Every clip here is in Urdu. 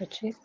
25।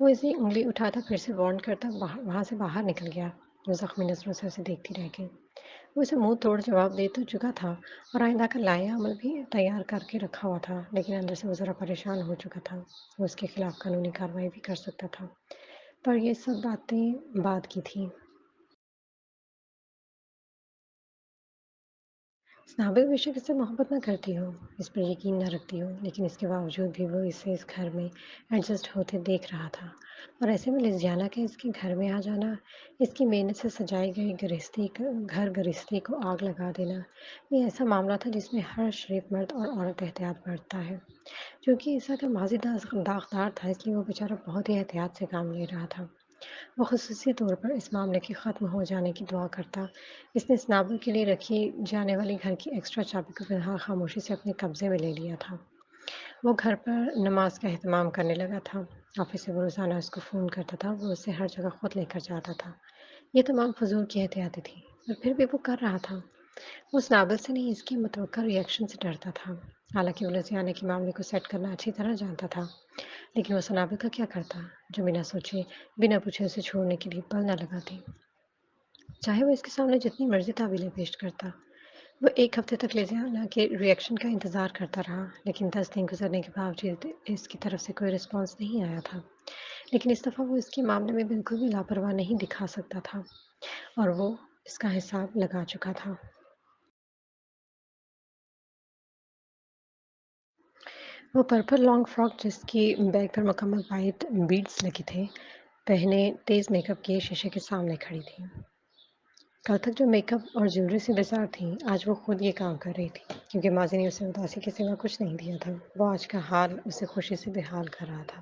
وہ اسے انگلی اٹھاتا پھر سے وارن کرتا وہاں سے باہر نکل گیا۔ وہ زخمی نظروں سے اسے دیکھتی رہ گئی۔ وہ اسے منہ توڑ جواب دے تو چکا تھا اور آئندہ کا لائحہ عمل بھی تیار کر کے رکھا ہوا تھا، لیکن اندر سے وہ ذرا پریشان ہو چکا تھا۔ وہ اس کے خلاف قانونی کارروائی بھی کر سکتا تھا، پر یہ سب باتیں بعد کی تھیں۔ صابر بے شک اس سے محبت نہ کرتی ہو، اس پر یقین نہ رکھتی ہو، لیکن اس کے باوجود بھی وہ اسے اس گھر میں ایڈجسٹ ہوتے دیکھ رہا تھا، اور ایسے میں لزیانہ کا اس کے گھر میں آ جانا، اس کی محنت سے سجائی گئی گھر گرہستی کو آگ لگا دینا، یہ ایسا معاملہ تھا جس میں ہر شریف مرد اور عورت احتیاط برتتا ہے۔ کیونکہ عیسیٰ کا ماضی داغدار تھا، اس لیے وہ بیچارہ بہت ہی احتیاط سے کام لے رہا تھا۔ وہ خصوصی طور پر اس معاملے کے ختم ہو جانے کی دعا کرتا۔ اس نے سنابل کے لیے رکھی جانے والی گھر کی ایکسٹرا چابی کو فلحال خاموشی سے اپنے قبضے میں لے لیا تھا۔ وہ گھر پر نماز کا اہتمام کرنے لگا تھا۔ آفس سے وہ روزانہ اس کو فون کرتا تھا، وہ اسے ہر جگہ خود لے کر جاتا تھا۔ یہ تمام فضول کی احتیاطی تھی، اور پھر بھی وہ کر رہا تھا۔ وہ سنابل سے نہیں، اس کے متوقع ری ایکشن سے ڈرتا تھا۔ حالانکہ وہ لزیانے کے معاملے کو سیٹ کرنا اچھی طرح جانتا تھا، لیکن وہ سنابل کا کیا کرتا جو بنا سوچے بنا پوچھے اسے چھوڑنے کے لیے پل نہ لگاتی، چاہے وہ اس کے سامنے جتنی مرضی تعویلیں پیش کرتا۔ وہ ایک ہفتے تک لزیانہ کے ری ایکشن کا انتظار کرتا رہا، لیکن 10 دن گزرنے کے باوجود اس کی طرف سے کوئی رسپانس نہیں آیا تھا۔ لیکن اس دفعہ وہ اس کے معاملے میں بالکل بھی لاپرواہ نہیں دکھا سکتا تھا، اور وہ اس کا حساب لگا چکا تھا۔ وہ پرپل لانگ فراک جس کی بیک پر مکمل وائٹ بیڈز لگے تھے پہنے تیز میک اپ کیے شیشے کے سامنے کھڑی تھی۔ کل تک جو میک اپ اور جیولری سے بیزار تھی، آج وہ خود یہ کام کر رہی تھی، کیونکہ ماضی نے اسے اداسی کے سوا کچھ نہیں دیا تھا۔ وہ آج کا حال اسے خوشی سے بحال کر رہا تھا۔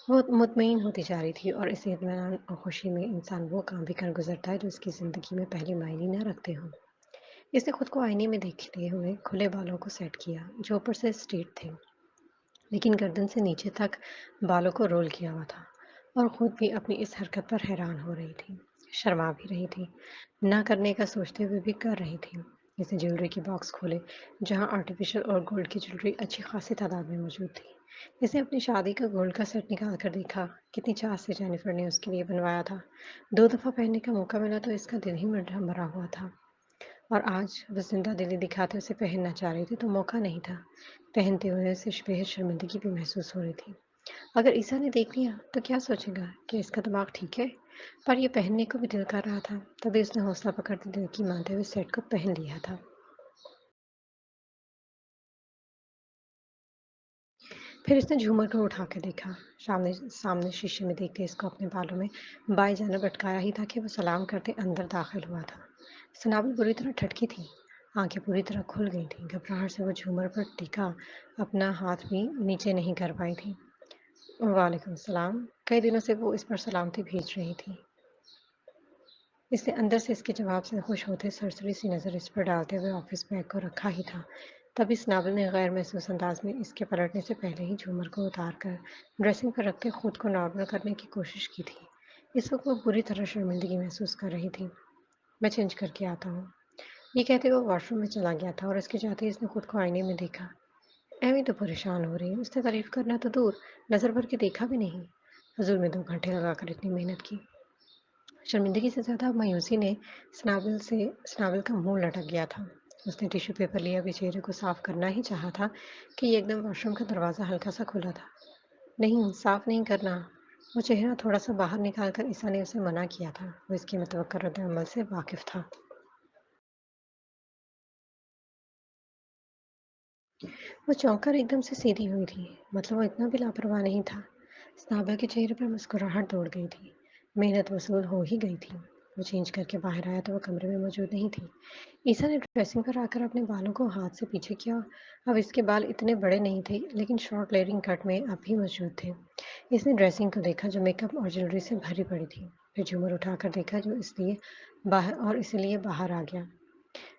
وہ مطمئن ہوتی جا رہی تھی، اور اسی اطمینان اور خوشی میں انسان وہ کام بھی کر گزرتا ہے جو اس کی زندگی میں پہلے معنی نہ رکھتے ہوں۔ اس نے خود کو آئینے میں دیکھتے ہوئے کھلے بالوں کو سیٹ کیا جو اوپر سے اسٹریٹ تھے، لیکن گردن سے نیچے تک بالوں کو رول کیا ہوا تھا، اور خود بھی اپنی اس حرکت پر حیران ہو رہی تھی، شرما بھی رہی تھی، نہ کرنے کا سوچتے ہوئے بھی کر رہی تھی۔ اس نے جیولری کی باکس کھولے جہاں آرٹیفیشل اور گولڈ کی جیولری اچھی خاصی تعداد میں موجود تھی۔ اس نے اپنی شادی کا گولڈ کا سیٹ نکال کر دیکھا، کتنی چاہت سے جینیفر نے اس کے لیے بنوایا تھا۔ 2 دفعہ پہننے کا موقع ملا تو اس کا دل ہی مرا ہوا تھا، اور آج وہ زندہ دلی دکھاتے اسے پہننا چاہ رہی تھی تو موقع نہیں تھا۔ پہنتے ہوئے اسے بےحد شرمندگی بھی محسوس ہو رہی تھی۔ اگر عیسیٰ نے دیکھ لیا تو کیا سوچے گا کہ اس کا دماغ ٹھیک ہے؟ پر یہ پہننے کو بھی دل کر رہا تھا، تبھی اس نے حوصلہ پکڑتے دل کی مانتے ہوئے سیٹ کو پہن لیا تھا۔ پھر اس نے جھومر کو اٹھا کر دیکھا، سامنے شیشے میں دیکھتے اس کو اپنے بالوں میں بائیں جانب اٹکایا ہی تھا کہ وہ سلام کرتے اندر داخل ہوا تھا۔ سنابل بری طرح ٹھٹکی تھی، آنکھیں پوری طرح کھل گئی تھیں، گھبراہٹ سے وہ جھومر پر ٹکا اپنا ہاتھ بھی نیچے نہیں کر پائی تھی۔ وعلیکم السلام۔ کئی دنوں سے وہ اس پر سلامتی بھیج رہی تھی۔ اس نے اندر سے اس کے جواب سے خوش ہوتے سرسری سی نظر اس پر ڈالتے ہوئے آفس بیگ کو رکھا ہی تھا، تبھی سنابل نے غیر محسوس انداز میں اس کے پلٹنے سے پہلے ہی جھومر کو اتار کر ڈریسنگ پر رکھتے خود کو نارمل کرنے کی کوشش کی تھی۔ اس وقت وہ بری طرح شرمندگی محسوس کر رہی تھی۔ میں چینج کر کے آتا ہوں، یہ کہتے وہ واش روم میں چلا گیا تھا، اور اس کے جاتے ہی اس نے خود کو آئینے میں دیکھا۔ ایویں تو پریشان ہو رہی ہے، اس نے تعریف کرنا تو دور نظر بھر کے دیکھا بھی نہیں۔ حضور میں 2 گھنٹے لگا کر اتنی محنت کی۔ شرمندگی سے زیادہ مایوسی نے سنابل کا منہ لٹک گیا تھا۔ اس نے ٹیشو پیپر لیا، بھی چہرے کو صاف کرنا ہی چاہا تھا کہ ایک دم واش روم کا دروازہ ہلکا سا کھلا تھا۔ نہیں، صاف نہیں کرنا۔ وہ چہرہ تھوڑا سا باہر نکال کر عیسیٰ نے اسے منع کیا تھا۔ وہ اس کی متوقع رد عمل سے واقف تھا۔ وہ چونک کر ایک دم سے سیدھی ہوئی تھی، مطلب وہ اتنا بھی لاپرواہ نہیں تھا۔ صنابل کے چہرے پر مسکراہٹ دوڑ گئی تھی، محنت وصول ہو ہی گئی تھی۔ وہ چینج کر کے باہر آیا تو وہ کمرے میں موجود نہیں تھی۔ عیسیٰ نے ڈریسنگ پر آ کر اپنے بالوں کو ہاتھ سے پیچھے کیا۔ اب اس کے بال اتنے بڑے نہیں تھے، لیکن شارٹ لیئرنگ کٹ میں اب بھی موجود تھے۔ اس نے ڈریسنگ کو دیکھا جو میک اپ اور جیولری سے بھری پڑی تھی، پھر جھومر اٹھا کر دیکھا جو اس لیے باہر آ گیا،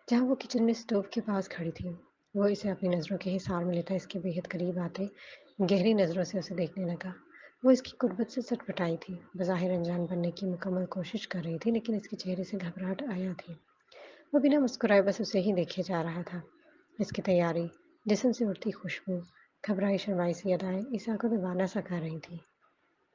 جہاں وہ کچن میں اسٹوو کے پاس کھڑی تھی۔ وہ اسے اپنی نظروں کے حصار میں لیتا اس کے بے حد قریب آتے گہری نظروں سے اسے دیکھنے لگا۔ وہ اس کی قربت سے سٹپٹائی تھی، بظاہر انجان بننے کی مکمل کوشش کر رہی تھی، لیکن اس کے چہرے سے گھبراہٹ آیا تھی۔ وہ بنا مسکرائے بس اسے ہی دیکھے جا رہا تھا۔ اس کی تیاری، جسم سے اٹھتی خوشبو، گھبرائی شرمائی سی ادائیں عیسیٰ کو دیوانہ سا کر رہی تھی۔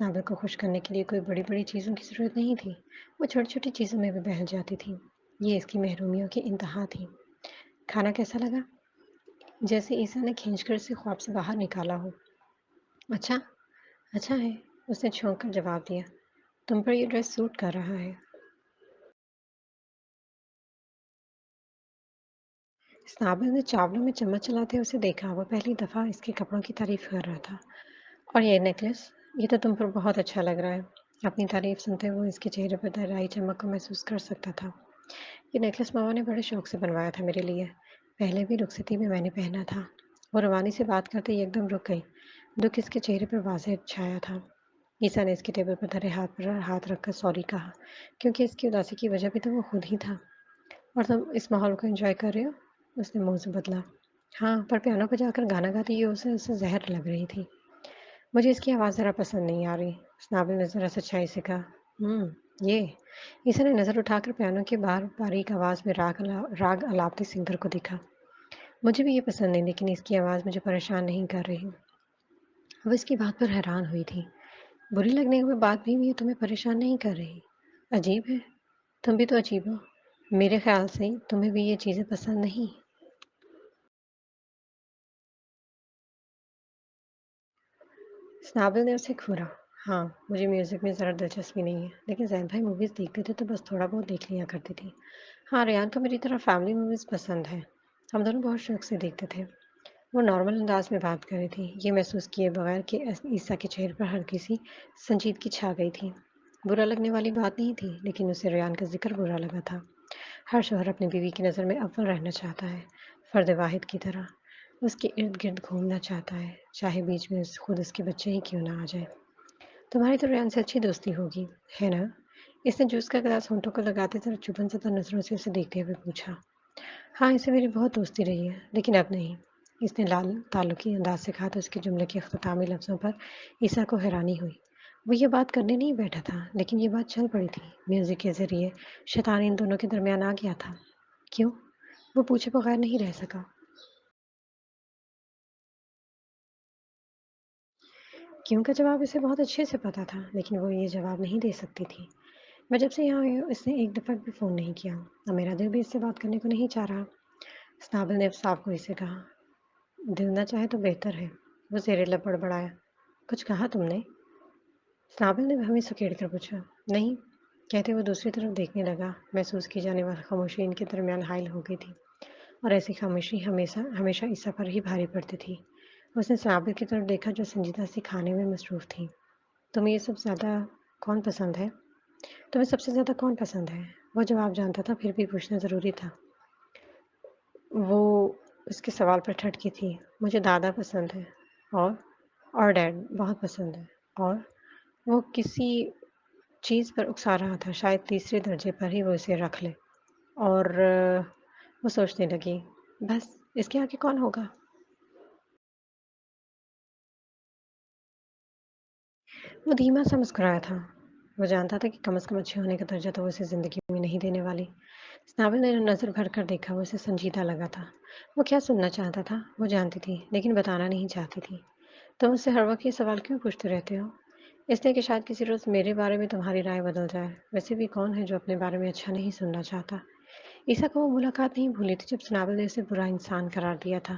صابر کو خوش کرنے کے لیے کوئی بڑی بڑی چیزوں کی ضرورت نہیں تھی، وہ چھوٹی چھوٹی چیزوں میں بھی بہل جاتی تھی۔ یہ اس کی محرومیوں کی انتہا تھی۔ کھانا کیسا لگا؟ جیسے عیسیٰ نے کھینچ کر اسے خواب سے باہر نکالا ہو۔ اچھا، اچھا ہے، اس نے چھونک کر جواب دیا۔ تم پر یہ ڈریس سوٹ کر رہا ہے۔ صابر نے چاولوں میں چمچ چلاتے اسے دیکھا، وہ پہلی دفعہ اس کے کپڑوں کی تعریف کر رہا تھا۔ اور یہ نیکلس، یہ تو تم پر بہت اچھا لگ رہا ہے۔ اپنی تعریف سنتے ہوئے اس کے چہرے پر گہرائی چمک کو محسوس کر سکتا تھا۔ یہ نیکلس ماما نے بڑے شوق سے بنوایا تھا میرے لیے، پہلے بھی رخصتی میں نے پہنا تھا۔ وہ روانی سے بات کرتے ہی ایک دم رک گئی، دکھ اس کے چہرے پر واضح چھایا تھا۔ عیسیٰ نے اس کے ٹیبل پر دھرے ہاتھ پر ہاتھ رکھ کر سوری کہا، کیونکہ اس کی اداسی کی وجہ بھی تو وہ خود ہی تھا۔ اور تم اس ماحول کو انجوائے کر رہے ہو؟ اس نے منہ سے بدلا۔ ہاں، پر پیانو بجا کر گانا گاتی یہ اسے زہر لگ رہی تھی۔ مجھے اس کی آواز ذرا پسند نہیں آ رہی، سنابل نے ذرا سچائی سے کہا۔ یہ عیسیٰ نے نظر اٹھا کر پیانو کے باہر باریک آواز میں راگ الاپتی سنگر کو دیکھا۔ مجھے بھی یہ پسند نہیں، لیکن اس کی آواز مجھے پریشان نہیں کر رہی۔ وہ اس کی بات پر حیران ہوئی تھی۔ بری لگنے کے بعد بھی یہ تمہیں پریشان نہیں کر رہی؟ عجیب ہے، تم بھی تو عجیب ہو۔ میرے خیال سے تمہیں بھی یہ چیزیں پسند نہیں۔ سنابل نے اسے گھورا۔ ہاں، مجھے میوزک میں ذرا دلچسپی نہیں ہے، لیکن زین بھائی موویز دیکھتے تھے تو بس تھوڑا بہت دیکھ لیا کرتی تھی۔ ہاں، ریان کو میری طرح فیملی موویز پسند ہے، ہم دونوں بہت شوق سے دیکھتے تھے۔ وہ نارمل انداز میں بات کر رہی تھی، یہ محسوس کیے بغیر کہ عیسیٰ کے چہرے پر ہلکی سی سنجیدگی چھا گئی تھی۔ برا لگنے والی بات نہیں تھی، لیکن اسے ریان کا ذکر برا لگا تھا۔ ہر شوہر اپنی بیوی کی نظر میں اول رہنا چاہتا ہے، فرد واحد کی طرح اس کے ارد گرد گھومنا چاہتا ہے، چاہے بیچ میں خود اس کے بچے ہی کیوں نہ آ جائے۔ تمہاری تو ریان سے اچھی دوستی ہوگی، ہے نا؟ اس نے جوس کا گلاس ہونٹوں کو لگاتے ذرا چبھن زدہ نظروں سے اسے دیکھتے ہوئے پوچھا۔ ہاں، اسے میری بہت دوستی رہی ہے، لیکن اب نہیں، اس نے لال تعلقی انداز سے کہا تو اس کے جملے کے اختتامی لفظوں پر عیسیٰ کو حیرانی ہوئی۔ وہ یہ بات کرنے نہیں بیٹھا تھا، لیکن یہ بات چل پڑی تھی۔ میوزک کے ذریعے شیطان ان دونوں کے درمیان آ گیا تھا۔ کیوں؟ وہ پوچھے بغیر نہیں رہ سکا۔ کیوں کا جواب اسے بہت اچھے سے پتا تھا، لیکن وہ یہ جواب نہیں دے سکتی تھی۔ میں جب سے یہاں آئی ہوں اس نے ایک دفعہ بھی فون نہیں کیا، اور میرا دل بھی اس سے بات کرنے کو نہیں چاہ رہا۔ سنابل نے صاف گوئی سے کہا۔ دل نہ چاہے تو بہتر ہے، وہ زیر لب بڑبڑایا۔ کچھ کہا تم نے؟ سنابل نے ہمیں سکیڑ کر پوچھا۔ نہیں، کہتے وہ دوسری طرف دیکھنے لگا۔ محسوس کی جانے والی خاموشی ان کے درمیان حائل ہو گئی تھی، اور ایسی خاموشی ہمیشہ ہمیشہ عیسیٰ پر ہی بھاری پڑتی تھی۔ اس نے سنابل کی طرف دیکھا جو سنجیدہ سی کھانے میں مصروف تھی۔ تمہیں یہ سب زیادہ کون پسند ہے؟ تمہیں سب سے زیادہ کون پسند ہے؟ وہ جواب جانتا تھا، پھر بھی پوچھنا ضروری تھا۔ وہ اس کے سوال پر ٹھٹکی تھی۔ مجھے دادا پسند ہے، اور ڈیڈ بہت پسند ہے، اور وہ کسی چیز پر اکسا رہا تھا، شاید تیسرے درجے پر ہی وہ اسے رکھ لے۔ اور وہ سوچنے لگی، بس اس کے آگے کون ہوگا؟ وہ دھیما سا مسکرایا تھا۔ وہ جانتا تھا کہ کم از کم اچھے ہونے کا درجہ تو وہ اسے زندگی میں نہیں دینے والی۔ سنابل نے نظر بھر کر دیکھا، وہ اسے سنجیدہ لگا تھا۔ وہ کیا سننا چاہتا تھا وہ جانتی تھی، لیکن بتانا نہیں چاہتی تھی۔ تم اس سے ہر وقت یہ سوال کیوں پوچھتے رہتے ہو؟ اس لیے کہ شاید کسی روز میرے بارے میں تمہاری رائے بدل جائے۔ ویسے بھی کون ہے جو اپنے بارے میں اچھا نہیں سننا چاہتا؟ عیسیٰ کو وہ ملاقات نہیں بھولی تھی جب سنابل نے اسے برا انسان قرار دیا تھا۔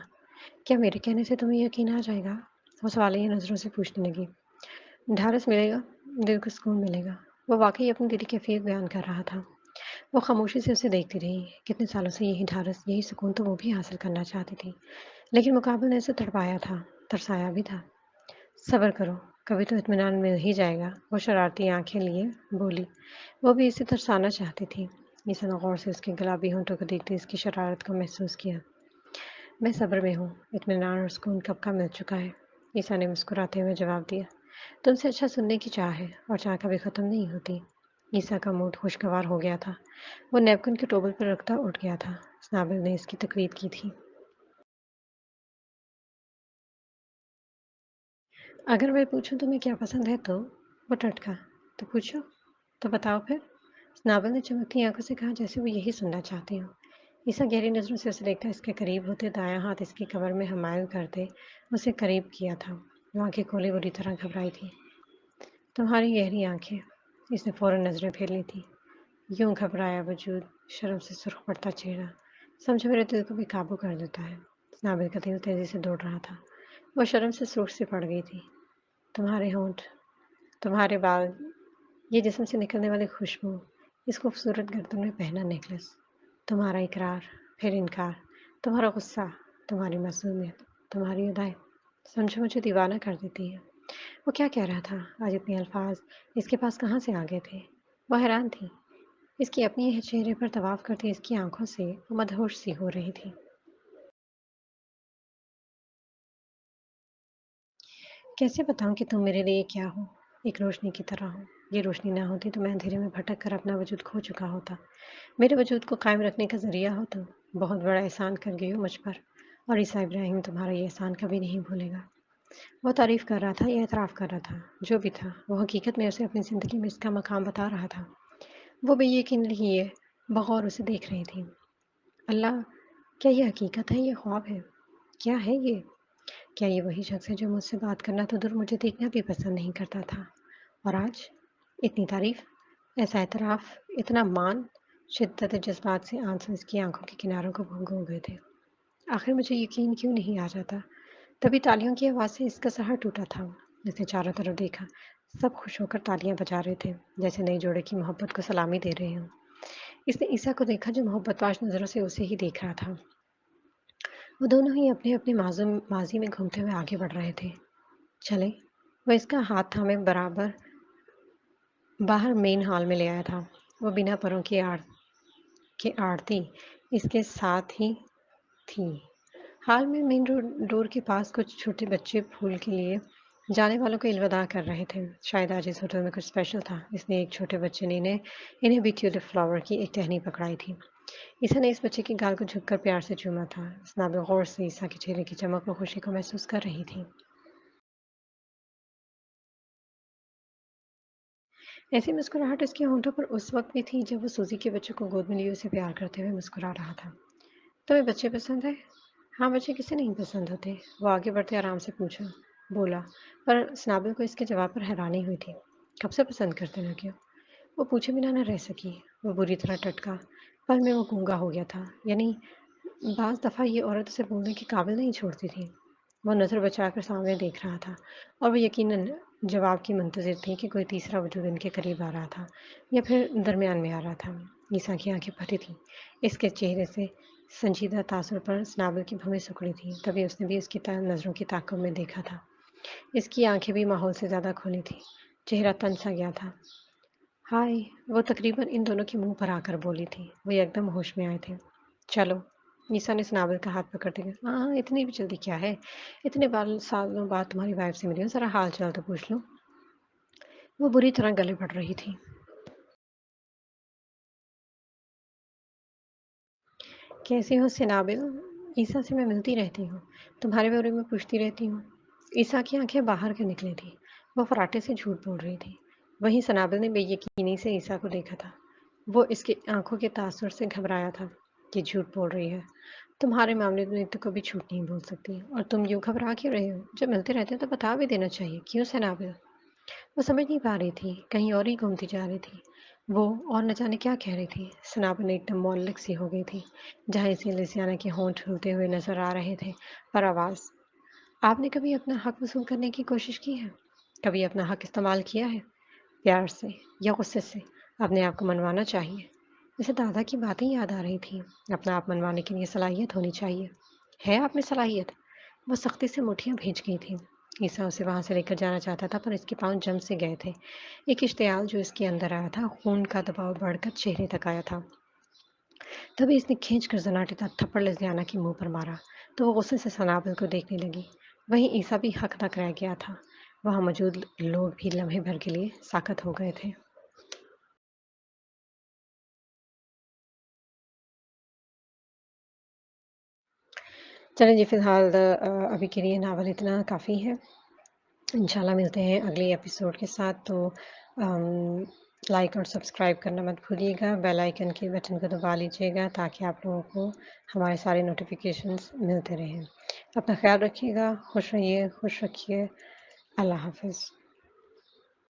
کیا میرے کہنے سے تمہیں یقین آ جائے گا؟ وہ سوالیہ نظروں سے پوچھنے لگی۔ ڈھارس ملے گا، دل کو سکون ملے گا۔ وہ واقعی اپنی دلی کیفیت بیان کر رہا تھا۔ وہ خاموشی سے اسے دیکھتی رہی۔ کتنے سالوں سے یہی ڈھارس، یہی سکون تو وہ بھی حاصل کرنا چاہتی تھی، لیکن مقابل نے اسے تڑپایا تھا، ترسایا بھی تھا۔ صبر کرو، کبھی تو اطمینان مل ہی جائے گا، وہ شرارتی آنکھیں لیے بولی۔ وہ بھی اسے ترسانا چاہتی تھی۔ عیسیٰ نے غور سے اس کے گلابی ہونٹوں کو دیکھتے اس کی شرارت کو محسوس کیا۔ میں صبر میں ہوں، اطمینان اور سکون کب کا مل چکا ہے، عیسیٰ نے مسکراتے ہوئے جواب دیا۔ تم سے اچھا سننے کی چاہ ہے، اور چاہ کبھی ختم نہیں ہوتی۔ عیسیٰ کا موڈ خوشگوار ہو گیا تھا۔ وہ نیپکن کے ٹوبل پر رکھتا اٹھ گیا تھا۔ سنابل نے اس کی تقریر کی تھی۔ اگر میں پوچھوں تمہیں کیا پسند ہے تو؟ وہ ٹٹکا۔ تو پوچھو، تو بتاؤ پھر۔ سنابل نے چمکتی آنکھوں سے کہا جیسے وہ یہی سننا چاہتی ہوں۔ عیسیٰ گہری نظروں سے اسے دیکھتا اس کے قریب ہوتے دایاں ہاتھ اس کی کمر میں حمایل کرتے اسے قریب کیا تھا۔ وہ آنکھیں کھولے بری طرح گھبرائی تھی۔ تمہاری گہری آنکھیں، اس نے فوراً نظریں پھیر لی تھی، یوں گھبرایا وجود، شرم سے سرخ پڑتا چہرہ، سمجھو میرے دل کو بھی قابو کر دیتا ہے۔ نابل کا دل تیزی سے دوڑ رہا تھا، وہ شرم سے سرخ سی پڑ گئی تھی۔ تمہارے ہونٹ، تمہارے بال، یہ جسم سے نکلنے والی خوشبو، اس خوبصورت گردن میں پہنا نیکلس، تمہارا اقرار، پھر انکار، تمہارا غصہ، تمہاری معصومیت، تمہاری ادائیں، سمجھو مجھے دیوانہ کر دیتی ہے۔ وہ کیا کہہ رہا تھا؟ آج اتنے الفاظ اس کے پاس کہاں سے آ گئے تھے؟ وہ حیران تھی۔ اس کی اپنی ہی چہرے پر طواف کرتی اس کی آنکھوں سے وہ مدہوش سی ہو رہی تھی۔ کیسے بتاؤں کہ تم میرے لیے کیا ہو؟ ایک روشنی کی طرح ہو۔ یہ روشنی نہ ہوتی تو میں اندھیرے میں بھٹک کر اپنا وجود کھو چکا ہوتا۔ میرے وجود کو قائم رکھنے کا ذریعہ ہو تو بہت بڑا احسان کر گئی ہو مجھ پر، اور عیسیٰ ابراہیم تمہارا یہ احسان کبھی نہیں بھولے گا۔ وہ تعریف کر رہا تھا یا اعتراف کر رہا تھا، جو بھی تھا وہ حقیقت میں اسے اپنی زندگی میں اس کا مقام بتا رہا تھا۔ وہ بے یقین لیے بغور اسے دیکھ رہی تھی۔ اللہ، کیا یہ حقیقت ہے یا خواب ہے؟ کیا ہے یہ؟ کیا یہ وہی شخص ہے جو مجھ سے بات کرنا تو دور مجھے دیکھنا بھی پسند نہیں کرتا تھا؟ اور آج اتنی تعریف، ایسا اعتراف، اتنا مان! شدت جذبات سے آنسو اس کی آنکھوں کے کناروں کو بھنگ ہو گئے تھے۔ آخر مجھے یقین کیوں نہیں آ جاتا؟ تبھی تالیوں کی آواز سے اس کا سہر ٹوٹا تھا۔ اس نے چاروں طرف دیکھا، سب خوش ہو کر تالیاں بجا رہے تھے، جیسے نئی جوڑے کی محبت کو سلامی دے رہے ہوں۔ اس نے عیسیٰ کو دیکھا جو محبت باش نظروں سے اسے ہی دیکھ رہا تھا۔ وہ دونوں ہی اپنے اپنے ماضی میں گھومتے ہوئے آگے بڑھ رہے تھے۔ چلے، وہ اس کا ہاتھ تھامے برابر باہر مین ہال میں لے آیا تھا۔ وہ بنا پروں کی آڑتی اس کے ساتھ ہی تھی۔ حال میں مین ڈور کے پاس کچھ چھوٹے بچے پھول کے لیے جانے والوں کو الوداع کر رہے تھے۔ شاید آج اس ہوٹل میں کچھ اسپیشل تھا، اس نے ایک چھوٹے بچے نے انہیں بی ٹیولپ فلاور کی ایک ٹہنی پکڑائی تھی۔ عیسیٰ نے اس بچے کی گال کو جھک کر پیار سے چوما تھا۔ اسنابل غور سے عیسیٰ کے چہرے کی چمک اور خوشی کو محسوس کر رہی تھی۔ ایسی مسکراہٹ اس کے ہونٹوں پر اس وقت بھی تھی جب وہ سوزی کے بچے کو گود میں لیے اسے پیار کرتے ہوئے مسکرا رہا تھا۔ تمہیں بچے پسند ہے؟ ہاں، بچے کسے نہیں پسند ہوتے؟ وہ آگے بڑھتے آرام سے بولا، پر سنابل کو اس کے جواب پر حیرانی ہوئی تھی۔ کب سے پسند کرتے نہ کیوں؟ وہ پوچھے بنا نہ رہ سکی۔ وہ بری طرح ٹٹکا۔ پل میں وہ گونگا ہو گیا تھا، یعنی بعض دفعہ یہ عورت اسے بولنے کے قابل نہیں چھوڑتی تھی۔ وہ نظر بچا کر سامنے دیکھ رہا تھا، اور وہ یقیناً جواب کی منتظر تھی کہ کوئی تیسرا وجود ان کے قریب آ رہا تھا یا پھر درمیان میں آ رہا تھا۔ عیسیٰ کی آنکھیں پھٹی تھیں، اس کے چہرے سے سنجیدہ تاثر پر سنابل کی بھویں سکڑی تھیں۔ تبھی اس نے بھی اس کی نظروں کی تعاقب میں دیکھا تھا۔ اس کی آنکھیں بھی ماحول سے زیادہ کھلی تھیں، چہرہ تن سا گیا تھا۔ ہائے! وہ تقریباً ان دونوں کے منہ پر آ کر بولی تھی۔ وہ یکدم ہوش میں آئے تھے۔ چلو، عیسیٰ نے سنابل کا ہاتھ پکڑتے گئے۔ ہاں، اتنی بھی جلدی کیا ہے؟ اتنے سالوں بعد تمہاری وائف سے ملی ہوں، ذرا حال چال تو پوچھ لوں۔ وہ بری طرح گلے پڑ رہی تھی۔ کیسی ہو سنابل؟ عیسیٰ سے میں ملتی رہتی ہوں، تمہارے بارے میں پوچھتی رہتی ہوں۔ عیسیٰ کی آنکھیں باہر کے نکلی تھیں، وہ فراٹے سے جھوٹ بول رہی تھی۔ وہیں سنابل نے بے یقینی سے عیسیٰ کو دیکھا تھا۔ وہ اس کی آنکھوں کے تاثر سے گھبرایا تھا کہ جھوٹ بول رہی ہے۔ تمہارے معاملے میں تو کبھی جھوٹ نہیں بول سکتی، اور تم یوں گھبرا کیوں رہے ہو؟ جب ملتے رہتے تو بتا بھی دینا چاہیے، کیوں سنابل؟ وہ سمجھ نہیں پا رہی تھی، کہیں اور ہی گھومتی جا رہی تھی وہ، اور نہ جانے کیا کہہ رہی تھی۔ سنابل ایک دم معلق سی ہو گئی تھی، جہاں اسے لیسیانا کے ہونٹ ہلتے ہوئے نظر آ رہے تھے، پر آواز، آپ نے کبھی اپنا حق وصول کرنے کی کوشش کی ہے؟ کبھی اپنا حق استعمال کیا ہے؟ پیار سے یا غصے سے؟ اپنے آپ کو منوانا چاہیے۔ اسے دادا کی باتیں یاد آ رہی تھیں۔ اپنا آپ منوانے کے لیے صلاحیت ہونی چاہیے۔ ہے آپ میں صلاحیت؟ وہ سختی سے مٹھیاں بھیج گئی تھیں۔ عیسیٰ اسے وہاں سے لے کر جانا چاہتا تھا، پر اس کے پاؤں جم سے گئے تھے۔ ایک اشتعال جو اس کے اندر آیا تھا، خون کا دباؤ بڑھ کر چہرے تک آیا تھا۔ تبھی اس نے کھینچ کر زناٹے دار تھپڑ لیزیانا کے منہ پر مارا تو وہ غصے سے سنابل کو دیکھنے لگی۔ وہیں عیسیٰ بھی حق تک رہ گیا تھا۔ وہاں موجود لوگ بھی لمحے بھر کے لیے ساکت ہو گئے تھے۔ چلیں جی، فی الحال ابھی کے لیے ناول اتنا کافی ہے۔ انشاءاللہ ملتے ہیں اگلے ایپیسوڈ کے ساتھ، تو لائک اور سبسکرائب کرنا مت بھولیے گا، بیل آئیکن کے بٹن کو دبا لیجیے گا تاکہ آپ لوگوں کو ہمارے سارے نوٹیفیکیشنز ملتے رہیں۔ اپنا خیال رکھیے گا، خوش رہیے، خوش رکھیے۔ اللہ حافظ۔